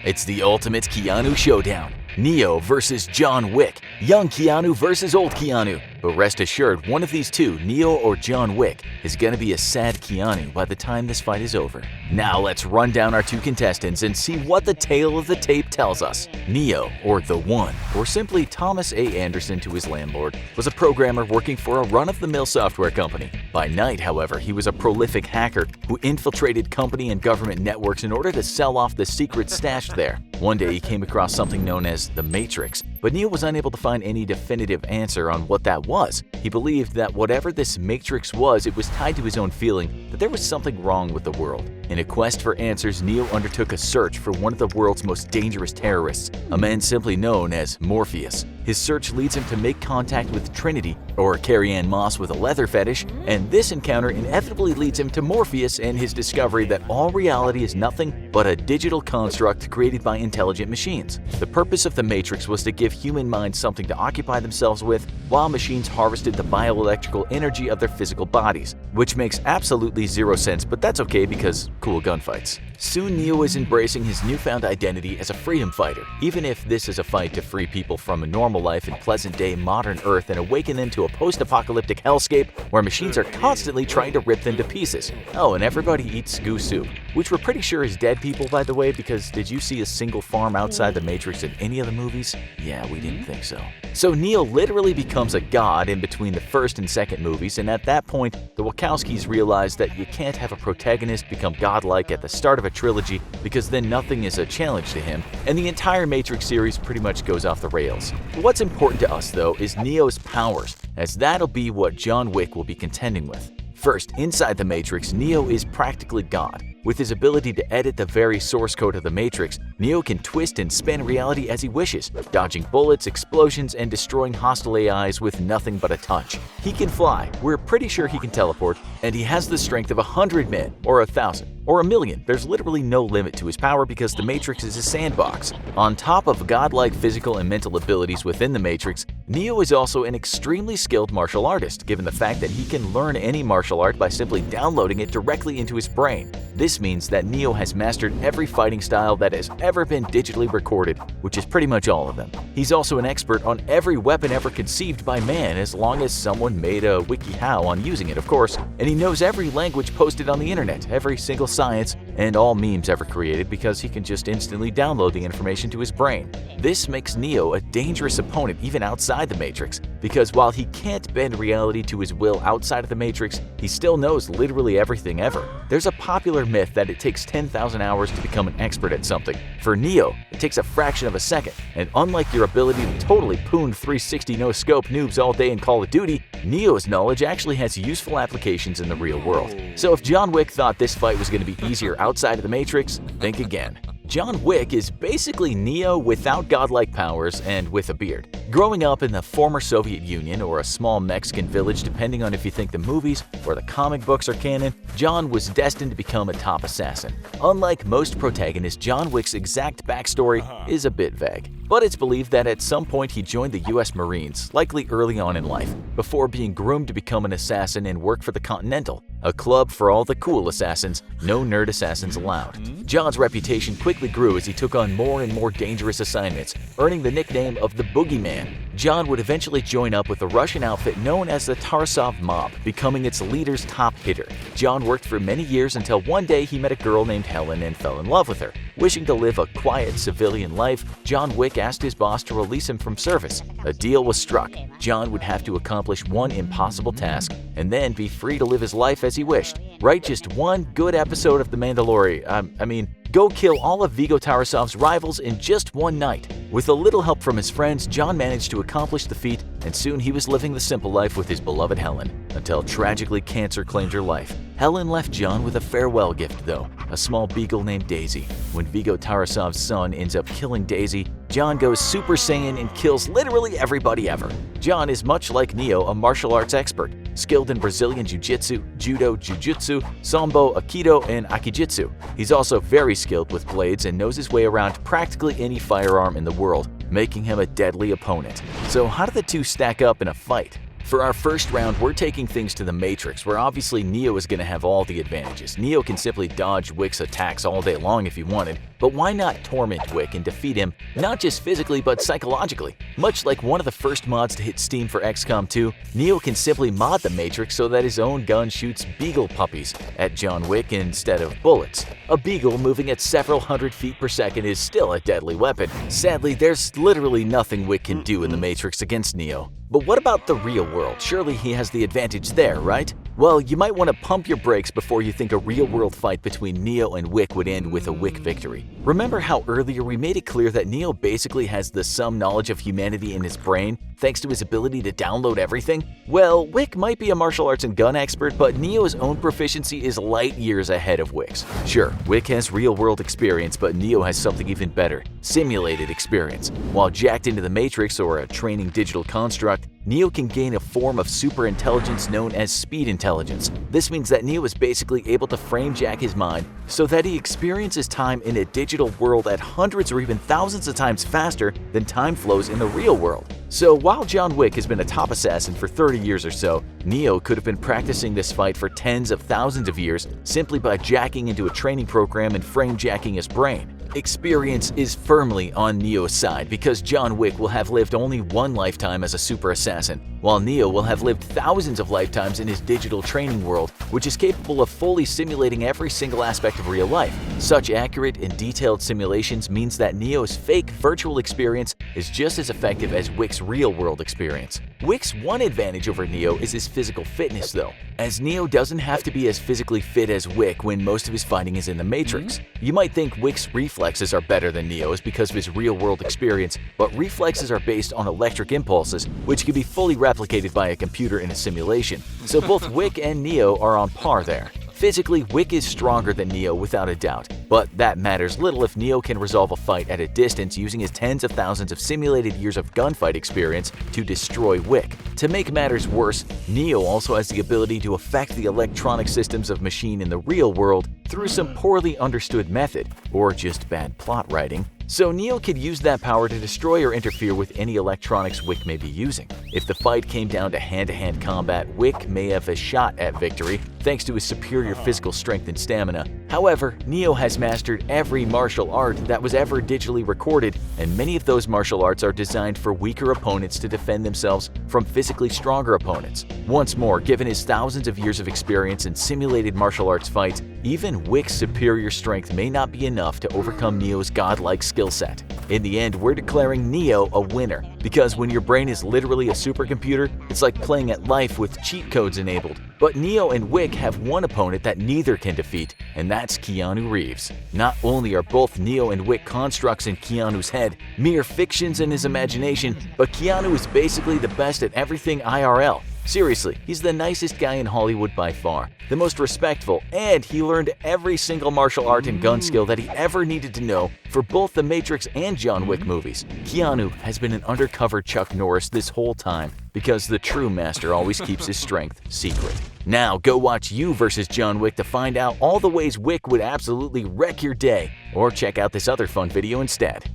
It's the ultimate Keanu showdown. Neo versus John Wick. Young Keanu versus old Keanu. But rest assured, one of these two, Neo or John Wick, is gonna be a sad Keanu by the time this fight is over. Now let's run down our two contestants and see what the tale of the tape tells us. Neo, or The One, or simply Thomas A. Anderson to his landlord, was a programmer working for a run-of-the-mill software company. By night, however, he was a prolific hacker who infiltrated company and government networks in order to sell off the secrets stashed there. One day he came across something known as the Matrix, but Neo was unable to find any definitive answer on what that was. He believed that whatever this Matrix was, it was tied to his own feeling that there was something wrong with the world. In a quest for answers, Neo undertook a search for one of the world's most dangerous terrorists, a man simply known as Morpheus. His search leads him to make contact with Trinity, or Carrie-Anne Moss with a leather fetish, and this encounter inevitably leads him to Morpheus and his discovery that all reality is nothing but a digital construct created by intelligent machines. The purpose of the Matrix was to give human minds something to occupy themselves with, while machines harvested the bioelectrical energy of their physical bodies, which makes absolutely zero sense, but that's okay because cool gunfights. Soon Neo is embracing his newfound identity as a freedom fighter, even if this is a fight to free people from a normal life in present-day modern Earth and awaken them to a post-apocalyptic hellscape where machines are constantly trying to rip them to pieces. Oh, and everybody eats goo soup, which we're pretty sure is dead people, by the way, because did you see a single farm outside the Matrix in any of the movies? Yeah, we didn't think so. So Neo literally becomes a god in between the first and second movies, and at that point, the Wachowskis realize that you can't have a protagonist become godlike at the start of a trilogy because then nothing is a challenge to him, and the entire Matrix series pretty much goes off the rails. What's important to us, though, is Neo's powers, as that'll be what John Wick will be contending with. First, inside the Matrix, Neo is practically God. With his ability to edit the very source code of the Matrix, Neo can twist and spin reality as he wishes, dodging bullets, explosions, and destroying hostile AIs with nothing but a touch. He can fly, we're pretty sure he can teleport, and he has the strength of 100 men, or 1,000, or 1,000,000. There's literally no limit to his power because the Matrix is a sandbox. On top of godlike physical and mental abilities within the Matrix, Neo is also an extremely skilled martial artist, given the fact that he can learn any martial art by simply downloading it directly into his brain. This means that Neo has mastered every fighting style that has ever been digitally recorded, which is pretty much all of them. He's also an expert on every weapon ever conceived by man, as long as someone made a WikiHow on using it, of course, and he knows every language posted on the internet, every single science, and all memes ever created because he can just instantly download the information to his brain. This makes Neo a dangerous opponent even outside the Matrix, because while he can't bend reality to his will outside of the Matrix, he still knows literally everything ever. There's a popular myth that it takes 10,000 hours to become an expert at something. For Neo, it takes a fraction of a second, and unlike your ability to totally poon 360 no-scope noobs all day in Call of Duty, Neo's knowledge actually has useful applications in the real world. So if John Wick thought this fight was going to be easier outside of the Matrix, think again. John Wick is basically Neo without godlike powers and with a beard. Growing up in the former Soviet Union or a small Mexican village, depending on if you think the movies or the comic books are canon, John was destined to become a top assassin. Unlike most protagonists, John Wick's exact backstory is a bit vague, but it's believed that at some point he joined the US Marines, likely early on in life, before being groomed to become an assassin and work for the Continental, a club for all the cool assassins, no nerd assassins allowed. John's reputation quickly grew as he took on more and more dangerous assignments, earning the nickname of the Boogeyman. John would eventually join up with a Russian outfit known as the Tarasov Mob, becoming its leader's top hitter. John worked for many years until one day he met a girl named Helen and fell in love with her. Wishing to live a quiet civilian life, John Wick asked his boss to release him from service. A deal was struck. John would have to accomplish one impossible task and then be free to live his life as he wished. Write just one good episode of The Mandalorian. Go kill all of Viggo Tarasov's rivals in just one night. With a little help from his friends, John managed to accomplish the feat, and soon he was living the simple life with his beloved Helen, until tragically cancer claimed her life. Helen left John with a farewell gift though, a small beagle named Daisy. When Viggo Tarasov's son ends up killing Daisy, John goes Super Saiyan and kills literally everybody ever. John is much like Neo, a martial arts expert, skilled in Brazilian Jiu-Jitsu, Judo, Jiu-Jitsu, Sambo, Aikido, and Akijitsu. He's also very skilled with blades and knows his way around practically any firearm in the world, making him a deadly opponent. So how do the two stack up in a fight? For our first round, we're taking things to the Matrix, where obviously Neo is going to have all the advantages. Neo can simply dodge Wick's attacks all day long if he wanted, but why not torment Wick and defeat him not just physically but psychologically? Much like one of the first mods to hit Steam for XCOM 2, Neo can simply mod the Matrix so that his own gun shoots beagle puppies at John Wick instead of bullets. A beagle moving at several hundred feet per second is still a deadly weapon. Sadly, there's literally nothing Wick can do in the Matrix against Neo. But what about the real world? Surely he has the advantage there, right? Well, you might want to pump your brakes before you think a real-world fight between Neo and Wick would end with a Wick victory. Remember how earlier we made it clear that Neo basically has the sum knowledge of humanity in his brain, thanks to his ability to download everything? Well, Wick might be a martial arts and gun expert, but Neo's own proficiency is light years ahead of Wick's. Sure, Wick has real-world experience, but Neo has something even better: simulated experience. While jacked into the Matrix or a training digital construct, Neo can gain a form of super intelligence known as speed intelligence. This means that Neo is basically able to frame jack his mind so that he experiences time in a digital world at hundreds or even thousands of times faster than time flows in the real world. So while John Wick has been a top assassin for 30 years or so, Neo could have been practicing this fight for tens of thousands of years simply by jacking into a training program and frame jacking his brain. Experience is firmly on Neo's side because John Wick will have lived only one lifetime as a super assassin, while Neo will have lived thousands of lifetimes in his digital training world, which is capable of fully simulating every single aspect of real life. Such accurate and detailed simulations means that Neo's fake virtual experience is just as effective as Wick's real-world experience. Wick's one advantage over Neo is his physical fitness though, as Neo doesn't have to be as physically fit as Wick when most of his fighting is in the Matrix. You might think Wick's reflexes are better than Neo's because of his real-world experience, but reflexes are based on electric impulses, which can be fully replicated by a computer in a simulation. So both Wick and Neo are on par there. Physically, Wick is stronger than Neo without a doubt, but that matters little if Neo can resolve a fight at a distance using his tens of thousands of simulated years of gunfight experience to destroy Wick. To make matters worse, Neo also has the ability to affect the electronic systems of machine in the real world through some poorly understood method, or just bad plot writing. So Neo could use that power to destroy or interfere with any electronics Wick may be using. If the fight came down to hand-to-hand combat, Wick may have a shot at victory thanks to his superior physical strength and stamina. However, Neo has mastered every martial art that was ever digitally recorded, and many of those martial arts are designed for weaker opponents to defend themselves from physically stronger opponents. Once more, given his thousands of years of experience in simulated martial arts fights, even Wick's superior strength may not be enough to overcome Neo's godlike skill set. In the end, we're declaring Neo a winner, because when your brain is literally a supercomputer, it's like playing at life with cheat codes enabled. But Neo and Wick have one opponent that neither can defeat, and that's Keanu Reeves. Not only are both Neo and Wick constructs in Keanu's head, mere fictions in his imagination, but Keanu is basically the best at everything IRL. Seriously, he's the nicest guy in Hollywood by far, the most respectful, and he learned every single martial art and gun skill that he ever needed to know for both the Matrix and John Wick movies. Keanu has been an undercover Chuck Norris this whole time, because the true master always keeps his strength secret. Now go watch You vs. John Wick to find out all the ways Wick would absolutely wreck your day, or check out this other fun video instead.